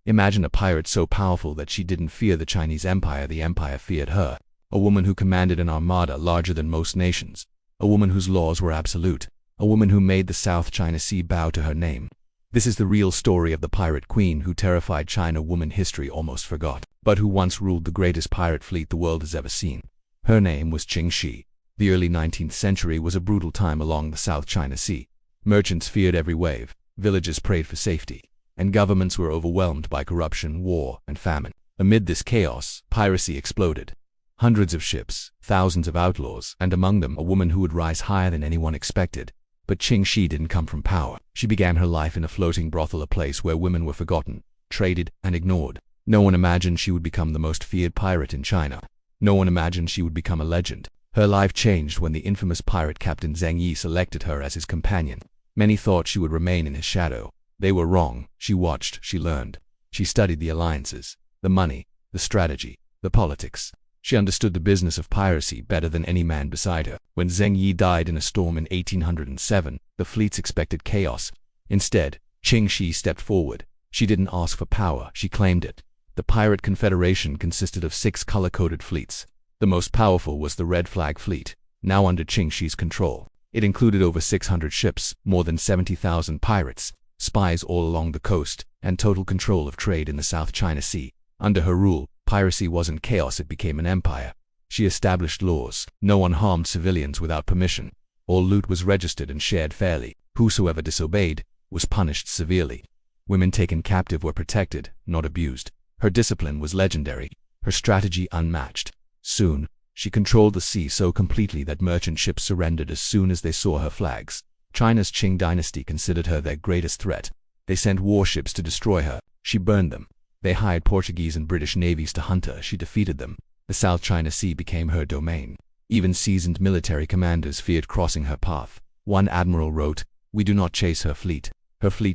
Imagine a pirate so powerful that she didn't fear the Chinese Empire, the empire feared her. A woman who commanded an armada larger than most nations. A woman whose laws were absolute. A woman who made the South China Sea bow to her name. This is the real story of the pirate queen who terrified China, woman history almost forgot, but who once ruled the greatest pirate fleet the world has ever seen. Her name was Ching Shih. The early 19th century was a brutal time along the South China Sea. Merchants feared every wave, villages prayed for safety, and governments were overwhelmed by corruption, war, and famine. Amid this chaos, piracy exploded. Hundreds of ships, thousands of outlaws, and among them a woman who would rise higher than anyone expected. But Ching Shih didn't come from power. She began her life in a floating brothel, a place where women were forgotten, traded, and ignored. No one imagined she would become the most feared pirate in China. No one imagined she would become a legend. Her life changed when the infamous pirate Captain Zheng Yi selected her as his companion. Many thought she would remain in his shadow. They were wrong. She watched, she learned. She studied the alliances, the money, the strategy, the politics. She understood the business of piracy better than any man beside her. When Zheng Yi died in a storm in 1807, the fleets expected chaos. Instead, Ching Shih stepped forward. She didn't ask for power, she claimed it. The Pirate Confederation consisted of 6 color-coded fleets. The most powerful was the Red Flag Fleet, now under Ching Shih's control. It included over 600 ships, more than 70,000 pirates, spies all along the coast, and total control of trade in the South China Sea. Under her rule, piracy wasn't chaos, it became an empire. She established laws. No one harmed civilians without permission. All loot was registered and shared fairly. Whosoever disobeyed was punished severely. Women taken captive were protected, not abused. Her discipline was legendary, her strategy unmatched. Soon, she controlled the sea so completely that merchant ships surrendered as soon as they saw her flags. China's Qing dynasty considered her their greatest threat. They sent warships to destroy her. She burned them. They hired Portuguese and British navies to hunt her. She defeated them. The South China Sea became her domain. Even seasoned military commanders feared crossing her path. One admiral wrote, "We do not chase her fleet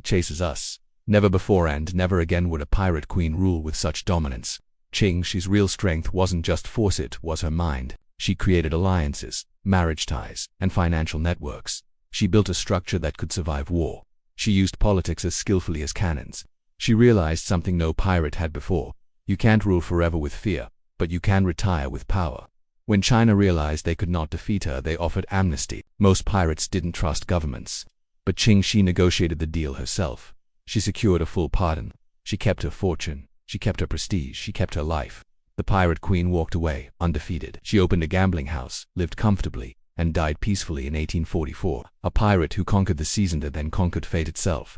chases us." Never before and never again would a pirate queen rule with such dominance. Ching Shih's real strength wasn't just force, it was her mind. She created alliances, marriage ties, and financial networks. She built a structure that could survive war. She used politics as skillfully as cannons. She realized something no pirate had before. You can't rule forever with fear, but you can retire with power. When China realized they could not defeat her, they offered amnesty. Most pirates didn't trust governments. But Ching Shih negotiated the deal herself. She secured a full pardon. She kept her fortune. She kept her prestige. She kept her life. The pirate queen walked away, undefeated. She opened a gambling house, lived comfortably, and died peacefully in 1844. A pirate who conquered the seas and then conquered fate itself.